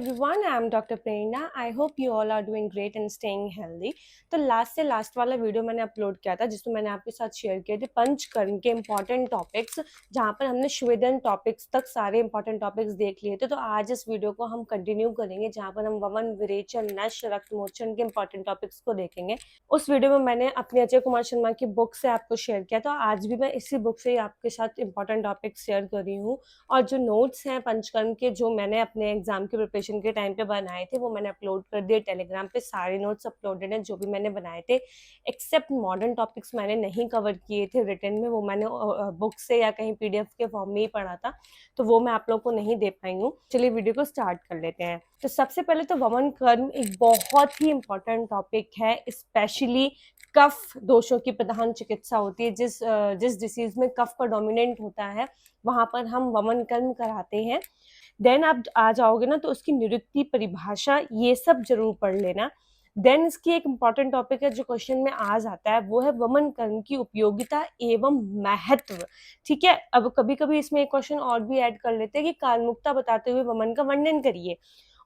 Everyone, I am Dr. Prerna. I hope you all are doing great and staying healthy. तो last वाला video मैंने upload किया था जिसमें मैंने आपके साथ शेयर किए थे पंचकर्म के इंपॉर्टेंट टॉपिक्स, जहाँ पर हमने श्वेदन टॉपिक्स तक सारे इंपॉर्टेंट टॉपिक्स देख लिए थे। तो आज इस वीडियो को हम कंटिन्यू करेंगे जहाँ पर हम वमन, विरेचन, नश, रक्त मोचन के इंपॉर्टेंट टॉपिक्स को देखेंगे। उस वीडियो में मैंने अपने अजय कुमार शर्मा की बुक से आपको शेयर किया, तो आज भी मैं इसी बुक से ही आपके साथ इंपॉर्टेंट टॉपिक्स शेयर कर रही हूँ। और जो नोट्स हैं पंचकर्म के, जो मैंने अपने एग्जाम के प्रिपरेशन के टाइम पे बनाए थे, वो मैंने अपलोड कर दिए टेलीग्राम पे। सारे नोट्स अपलोडेड हैं जो भी मैंने बनाए थे, एक्सेप्ट मॉडर्न टॉपिक्स मैंने नहीं कवर किए थे रिटर्न में, वो मैंने बुक से या कहीं पीडीएफ के फॉर्म में ही पढ़ा था, तो वो मैं आप लोग को नहीं दे पाई हूँ। चलिए वीडियो को स्टार्ट कर लेते हैं। तो सबसे पहले तो वमन कर्म एक बहुत ही इंपॉर्टेंट टॉपिक है, स्पेशली कफ दोषों की प्रधान चिकित्सा होती है। जिस डिसीज में कफ का डोमिनेंट होता है वहां पर हम वमन कर्म कराते हैं। देन आप आ जाओगे ना तो उसकी निरुक्ति, परिभाषा, ये सब जरूर पढ़ लेना। देन इसकी एक इम्पॉर्टेंट टॉपिक है जो क्वेश्चन में आ जाता है, वो है वमन कर्म की उपयोगिता एवं महत्व। ठीक है, अब कभी कभी इसमें एक क्वेश्चन और भी ऐड कर लेते हैं कि कालमुक्ता बताते हुए वमन का वर्णन करिए।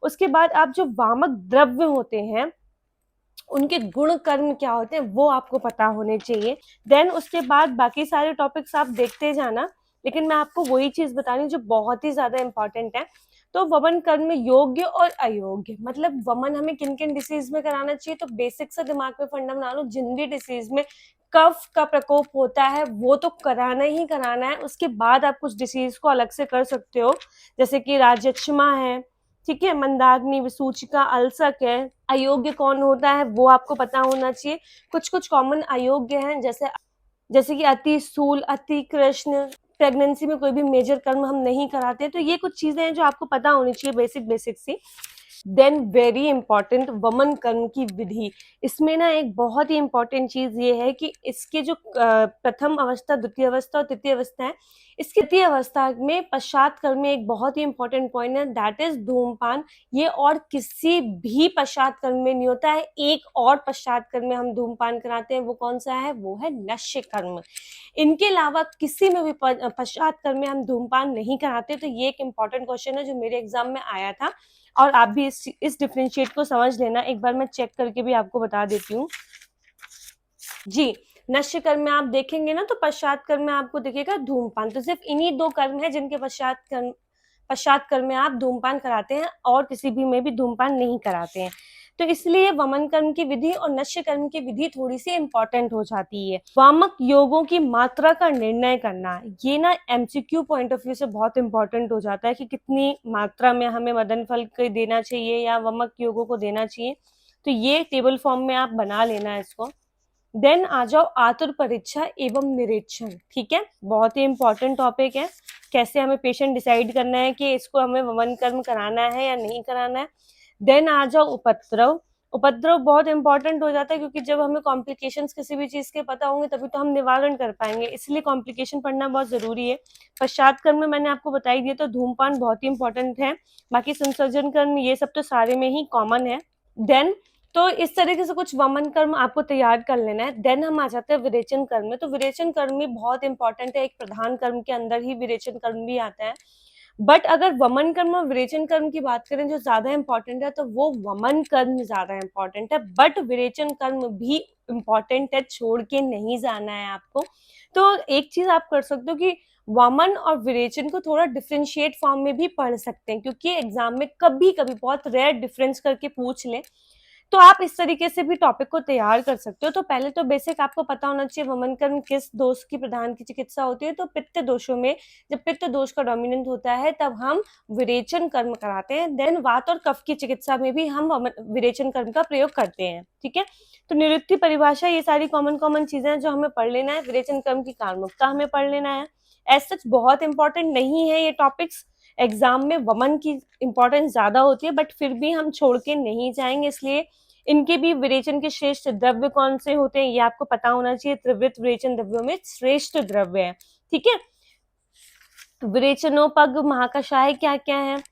उसके बाद आप जो वामक द्रव्य होते हैं उनके गुण कर्म क्या होते हैं वो आपको पता होने चाहिए। देन उसके बाद बाकी सारे टॉपिक्स आप देखते जाना, लेकिन मैं आपको वही चीज बता रही हूँ जो बहुत ही ज्यादा इंपॉर्टेंट है। तो वमन कर्म में योग्य और अयोग्य, मतलब वमन हमें किन किन डिसीज में कराना चाहिए, तो बेसिक से दिमाग में फंडा बना लो। जिन भी डिसीज में कफ का प्रकोप होता है वो तो कराना ही कराना है। उसके बाद आप कुछ डिसीज को अलग से कर सकते हो, जैसे कि राजक्षमा है, ठीक है, मंदाग्नि, विसूचिका, अल्सक है। अयोग्य कौन होता है वो आपको पता होना चाहिए। कुछ कुछ कॉमन अयोग्य हैं, जैसे कि अति स्थूल, अति कृष्ण, प्रेगनेंसी में कोई भी मेजर कर्म हम नहीं कराते। तो ये कुछ चीजें हैं जो आपको पता होनी चाहिए, बेसिक सी। देन वेरी इंपॉर्टेंट, वमन कर्म की विधि। इसमें ना एक बहुत ही इंपॉर्टेंट चीज ये है कि इसके जो प्रथम अवस्था, द्वितीय अवस्था और तृतीय अवस्था है, इसकी तृतीय अवस्था में पश्चात कर्म में एक बहुत ही इंपॉर्टेंट पॉइंट है, दैट इज धूमपान। ये और किसी भी पश्चात कर्म में नहीं होता है। एक और पश्चात कर्म में हम धूमपान कराते हैं, वो कौन सा है, वो है नश्य कर्म। इनके अलावा किसी में भी पश्चात कर्म में हम धूमपान नहीं कराते। तो ये एक इंपॉर्टेंट क्वेश्चन है जो मेरे एग्जाम में आया था, और आप भी इस डिफरेंशिएट को समझ लेना। एक बार मैं चेक करके भी आपको बता देती हूँ जी। नश्य कर्म में आप देखेंगे ना तो पश्चात कर्म में आपको दिखेगा धूमपान। तो सिर्फ इन्हीं दो कर्म है जिनके पश्चात कर्म में आप धूमपान कराते हैं, और किसी भी में भी धूमपान नहीं कराते हैं। तो इसलिए वमन कर्म की विधि और नश्य कर्म की विधि थोड़ी सी इंपॉर्टेंट हो जाती है। वामक योगों की मात्रा का निर्णय करना, ये ना एमसीक्यू पॉइंट ऑफ व्यू से बहुत इंपॉर्टेंट हो जाता है कि कितनी मात्रा में हमें मदन फल को देना चाहिए या वमक योगों को देना चाहिए। तो ये टेबल फॉर्म में आप बना लेना इसको। देन आ जाओ आतुर परीक्षा एवं निरीक्षण। ठीक है, बहुत ही इंपॉर्टेंट टॉपिक है, कैसे हमें पेशेंट डिसाइड करना है कि इसको हमें वमन कर्म कराना है या नहीं कराना है। देन आ जाओ उपद्रव। उपद्रव बहुत इंपॉर्टेंट हो जाता है, क्योंकि जब हमें कॉम्प्लिकेशंस किसी भी चीज के पता होंगे तभी तो हम निवारण कर पाएंगे, इसलिए कॉम्प्लिकेशन पढ़ना बहुत जरूरी है। पश्चात कर्म में मैंने आपको बताई दिया, तो धूमपान बहुत ही इंपॉर्टेंट है। बाकी संसर्जन कर्म ये सब तो सारे में ही कॉमन है। देन तो इस तरीके से कुछ वमन कर्म आपको तैयार कर लेना है। देन हम आ जाते हैं विरेचन कर्म में। तो विरेचन कर्म भी बहुत इंपॉर्टेंट है, एक प्रधान कर्म के अंदर ही विरेचन कर्म भी आता है। बट अगर वमन कर्म और विरेचन कर्म की बात करें जो ज्यादा इंपॉर्टेंट है, तो वो वमन कर्म ज्यादा इंपॉर्टेंट है। बट विरेचन कर्म भी इंपॉर्टेंट है, छोड़ के नहीं जाना है आपको। तो एक चीज आप कर सकते हो कि वमन और विरेचन को थोड़ा डिफरेंशिएट फॉर्म में भी पढ़ सकते हैं, क्योंकि एग्जाम में कभी कभी बहुत रेयर डिफरेंस करके पूछ ले, तो आप इस तरीके से भी टॉपिक को तैयार कर सकते हो। तो पहले तो बेसिक आपको पता होना चाहिए वमन कर्म किस दोष की प्रधान की चिकित्सा होती है। तो पित्त दोषों में जब पित्त दोष का डोमिनेंट होता है तब हम विरेचन कर्म कराते हैं। देन वात और कफ की चिकित्सा में भी हम विरेचन कर्म का प्रयोग करते हैं। ठीक है, तो निरुक्ति, परिभाषा, ये सारी कॉमन चीजें जो हमें पढ़ लेना है। विरेचन कर्म की कालमुक्ता हमें पढ़ लेना है। एज सच बहुत इंपॉर्टेंट नहीं है ये टॉपिक्स, एग्जाम में वमन की इंपॉर्टेंस ज्यादा होती है, बट फिर भी हम छोड़ के नहीं जाएंगे, इसलिए इनके भी विरेचन के श्रेष्ठ द्रव्य कौन से होते हैं ये आपको पता होना चाहिए। त्रिवृत विरेचन द्रव्यों में श्रेष्ठ द्रव्य है। ठीक है, विरेचनोपग महाकषाय क्या क्या है,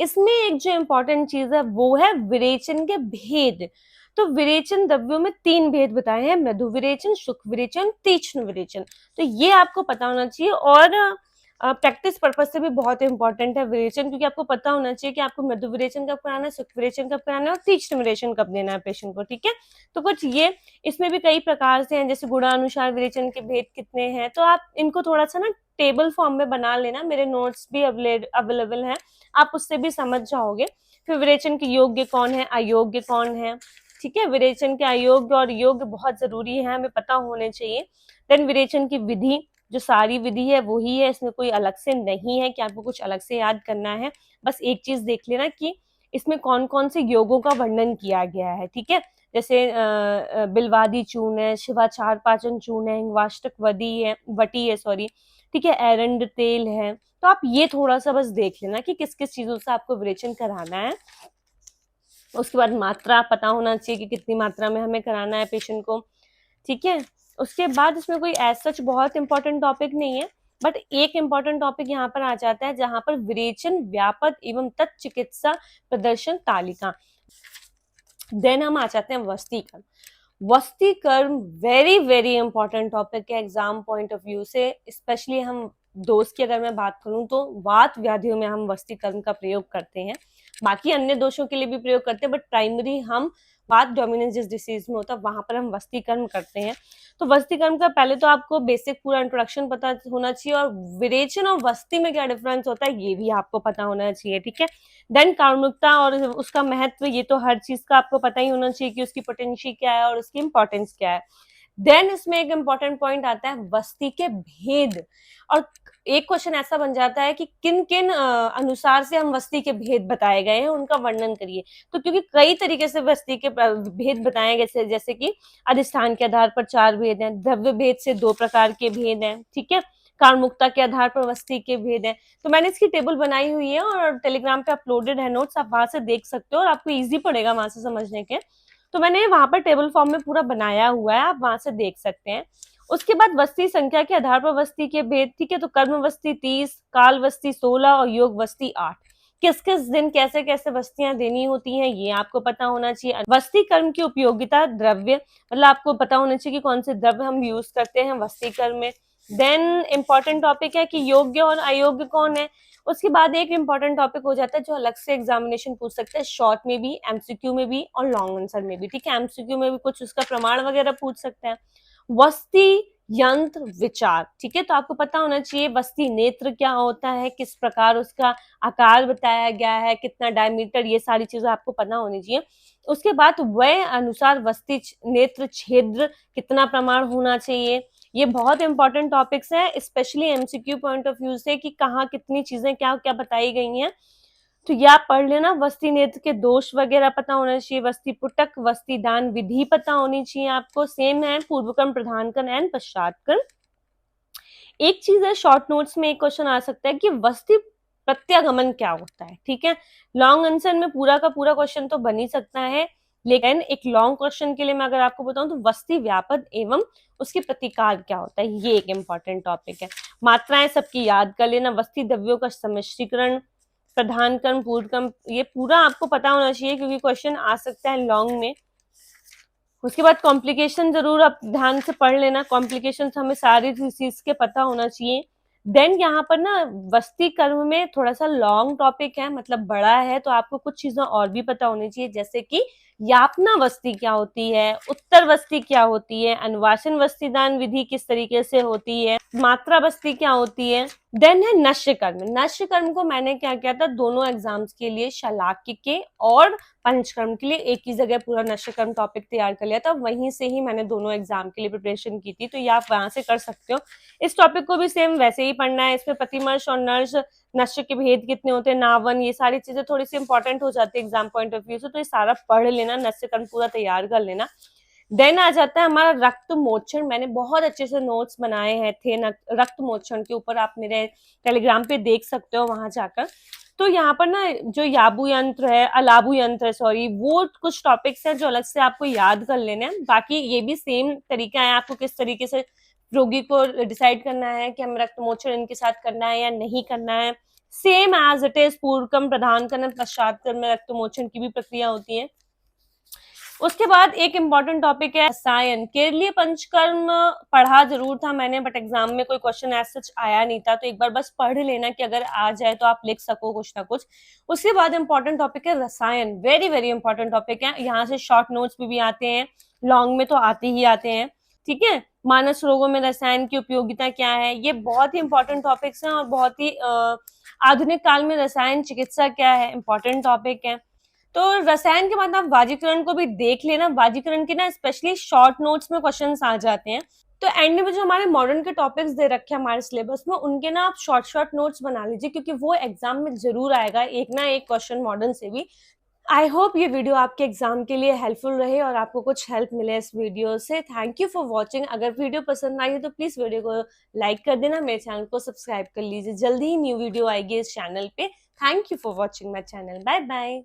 इसमें एक जो इंपॉर्टेंट चीज है वो है विरेचन के भेद। तो विरेचन द्रव्यों में 3 भेद बताए हैं, मृदु विरेचन, शुष्क विरेचन, तीक्ष्ण विरेचन। तो ये आपको पता होना चाहिए। और प्रैक्टिस पर्पज से भी बहुत इंपॉर्टेंट है विरेचन, क्योंकि आपको पता होना चाहिए कि आपको मृदु विरेचन कब कराना है, सुख विरेचन कब कराना है और तीक्ष्ण विरेचन कब देना है पेशेंट को, ठीक है। तो कुछ ये इसमें भी कई प्रकार से हैं, जैसे गुणानुसार विरेचन के भेद कितने हैं, तो आप इनको थोड़ा सा ना टेबल फॉर्म में बना लेना, मेरे नोट्स भी अवेलेबल हैं, आप उससे भी समझ जाओगे। फिर विरेचन के योग्य कौन है, अयोग्य कौन है, ठीक है। विरेचन के अयोग्य और योग्य बहुत जरूरी है, हमें पता होने चाहिए। देन विरेचन की विधि, जो सारी विधि है वही है, इसमें कोई अलग से नहीं है कि आपको कुछ अलग से याद करना है। बस एक चीज देख लेना कि इसमें कौन कौन से योगों का वर्णन किया गया है, ठीक है। जैसे बिलवादी चूर्ण है, शिवाचार पाचन चूर्ण है, वाष्टक वटी है सॉरी, ठीक है, एरंड तेल है। तो आप ये थोड़ा सा बस देख लेना कि किस किस चीजों से आपको विरेचन कराना है। उसके बाद मात्रा पता होना चाहिए कि कितनी मात्रा में हमें कराना है पेशेंट को, ठीक है। उसके बाद इसमें कोई एज सच बहुत इंपॉर्टेंट टॉपिक नहीं है, बट एक इंपॉर्टेंट टॉपिक यहाँ पर आ जाता है जहां पर विरेचन व्यापक एवं तत्चिकित्सा प्रदर्शन तालिका। देन हम आ जाते हैं वस्तीकरण। वस्तीकरण वेरी वेरी इंपॉर्टेंट टॉपिक है एग्जाम पॉइंट ऑफ व्यू से, स्पेशली हम दोष की अगर मैं बात करूं तो वात व्याधियों में हम वस्तीकरण का प्रयोग करते हैं, बाकी अन्य दोषों के लिए भी प्रयोग करते हैं, बट प्राइमरी हम वात डोमिनेंस जिस डिसीज में होता है वहां पर हम वस्तीकरण करते हैं। तो वस्तीकरण का पहले तो आपको बेसिक पूरा इंट्रोडक्शन पता होना चाहिए, और विरेचन और वस्ती में क्या डिफरेंस होता है ये भी आपको पता होना चाहिए, ठीक है। देन कारुणिकता और उसका महत्व, ये तो हर चीज का आपको पता ही होना चाहिए कि उसकी पोटेंशियल क्या है और उसकी इंपॉर्टेंस क्या है। देन इसमें एक इंपॉर्टेंट पॉइंट आता है वस्ती के भेद, और एक क्वेश्चन ऐसा बन जाता है कि किन किन अनुसार से हम वस्ती के भेद बताए गए हैं उनका वर्णन करिए। तो क्योंकि कई तरीके से वस्ती के भेद बताए गए, जैसे कि अधिष्ठान के आधार पर 4 भेद हैं, द्रव्य भेद से 2 प्रकार के भेद हैं, ठीक है, कारणमुक्ता के आधार पर वस्ती के भेद हैं। तो मैंने इसकी टेबल बनाई हुई है और टेलीग्राम पे अपलोडेड है नोट्स, आप वहां से देख सकते हो और आपको इजी पड़ेगा वहां से समझने के। तो मैंने वहां पर टेबल फॉर्म में पूरा बनाया हुआ है, आप वहां से देख सकते हैं। उसके बाद वस्ती संख्या के आधार पर वस्ती के भेद, ठीक है। तो कर्म वस्ती 30, काल वस्ती 16 और योग वस्ती 8। किस किस दिन कैसे कैसे वस्तियां देनी होती हैं ये आपको पता होना चाहिए। वस्ती कर्म की उपयोगिता, द्रव्य, मतलब आपको पता होना चाहिए कि कौन से द्रव्य हम यूज करते हैं वस्ती कर्म में। देन इंपॉर्टेंट टॉपिक है कि योग्य और अयोग्य कौन है। उसके बाद एक इंपॉर्टेंट टॉपिक हो जाता है जो अलग से एग्जामिनेशन पूछ सकता है, शॉर्ट में भी, एमसीक्यू में भी और लॉन्ग आंसर में भी, ठीक है। एमसीक्यू में भी कुछ उसका प्रमाण वगैरह पूछ सकते हैं। वस्ती यंत्र विचार, ठीक है। तो आपको पता होना चाहिए वस्ती नेत्र क्या होता है, किस प्रकार उसका आकार बताया गया है, कितना डायमीटर, ये सारी चीजें आपको पता होनी चाहिए। उसके बाद वह अनुसार वस्ती नेत्र छिद्र कितना प्रमाण होना चाहिए, ये बहुत इंपॉर्टेंट टॉपिक्स है, specially MCQ point of view से कि कहाँ कितनी चीजें क्या क्या बताई गई हैं। तो ये आप पढ़ लेना। वस्ती नेत्र के दोष वगैरह पता होना चाहिए, वस्ती पुटक, वस्ती दान विधि पता होनी चाहिए आपको, सेम है पूर्वकर्म, प्रधानकर्म एंड पश्चातकर्म। एक चीज है शॉर्ट नोट्स में एक क्वेश्चन आ सकता है कि वस्ती प्रत्यागमन क्या होता है, ठीक है। लॉन्ग आंसर में पूरा का पूरा क्वेश्चन तो बन ही सकता है, लेकिन एक लॉन्ग क्वेश्चन के लिए मैं अगर आपको बताऊं तो वस्ती व्यापक एवं उसके प्रतिकार क्या होता है, ये एक इंपॉर्टेंट टॉपिक है। मात्राएं सबकी याद कर लेना, वस्ती द्रव्यों का सम्मिश्रीकरण, प्रधान कर्म, पूर्ण कर्म, ये पूरा आपको पता होना चाहिए क्योंकि क्वेश्चन आ सकता है लॉन्ग में। उसके बाद कॉम्प्लिकेशन जरूर आप ध्यान से पढ़ लेना, कॉम्प्लिकेशन हमें सारी चीज के पता होना चाहिए। देन यहाँ पर ना वस्ती कर्म में थोड़ा सा लॉन्ग टॉपिक है, मतलब बड़ा है, तो आपको कुछ चीजें और भी पता होनी चाहिए, जैसे कि यापना वस्ती क्या होती है, उत्तर वस्ती क्या होती है, अनुवासन वस्ती दान विधि किस तरीके से होती है, मात्रा वस्ती क्या होती है। देन है नश्य कर्म। नश्य कर्म को मैंने क्या किया था, दोनों एग्जाम्स के लिए शलाक्य के और पंचकर्म के लिए एक ही जगह पूरा नश्य कर्म टॉपिक तैयार कर लिया था, वहीं से ही मैंने दोनों एग्जाम के लिए प्रिपरेशन की थी, तो ये आप वहां से कर सकते हो। इस टॉपिक को भी सेम वैसे ही पढ़ना है, इसमें प्रतिमर्श और नर्श, नश्य के भेद कितने होते हैं, नावन, ये सारी चीजें थोड़ी सी इंपॉर्टेंट हो जाती है एग्जाम पॉइंट ऑफ व्यू से, तो ये सारा पढ़ लेना, नश्य कर्म पूरा तैयार कर लेना। देन आ जाता है हमारा रक्त मोचन। मैंने बहुत अच्छे से नोट्स बनाए हैं थे रक्त मोचन के ऊपर, आप मेरे टेलीग्राम पे देख सकते हो वहां जाकर। तो यहाँ पर ना जो याबु यंत्र है, अलाबु यंत्र है सॉरी, वो कुछ टॉपिक्स हैं जो अलग से आपको याद कर लेने हैं। बाकी ये भी सेम तरीका है, आपको किस तरीके से रोगी को डिसाइड करना है कि हम रक्त मोचन इनके साथ करना है या नहीं करना है, सेम एज इट इज पूर्वकर्म, प्रधानकर्म, पश्चातकर्म में रक्त मोचन की भी प्रक्रिया होती है। उसके बाद एक इम्पॉर्टेंट टॉपिक है रसायन। के लिए पंचकर्म पढ़ा जरूर था मैंने, बट एग्जाम में कोई क्वेश्चन ऐसा सच आया नहीं था, तो एक बार बस पढ़ लेना कि अगर आ जाए तो आप लिख सको कुछ ना कुछ। उसके बाद इम्पॉर्टेंट टॉपिक है रसायन, वेरी वेरी इंपॉर्टेंट टॉपिक है। यहाँ से शॉर्ट नोट्स भी आते हैं, लॉन्ग में तो आते ही आते हैं, ठीक है। मानस रोगों में रसायन की उपयोगिता क्या है, ये बहुत ही इंपॉर्टेंट टॉपिक्स हैं, और बहुत ही आधुनिक काल में रसायन चिकित्सा क्या है, इंपॉर्टेंट टॉपिक है। तो रसायन के बाद आप वाजीकरण को भी देख लेना, वाजीकरण के ना स्पेशली शॉर्ट नोट्स में क्वेश्चंस आ जाते हैं। तो एंड में जो हमारे मॉडर्न के टॉपिक्स दे रखे हैं हमारे सिलेबस में, उनके ना आप शॉर्ट शॉर्ट नोट्स बना लीजिए, क्योंकि वो एग्जाम में जरूर आएगा एक ना एक क्वेश्चन मॉडर्न से भी। आई होप ये वीडियो आपके एग्जाम के लिए हेल्पफुल रहे और आपको कुछ हेल्प मिले इस वीडियो से। Thank you for watching. अगर वीडियो पसंद आई है तो प्लीज वीडियो को लाइक कर देना, मेरे चैनल को सब्सक्राइब कर लीजिए। जल्दी ही न्यू वीडियो आएगी इस चैनल पे। Thank you for watching my channel. Bye bye.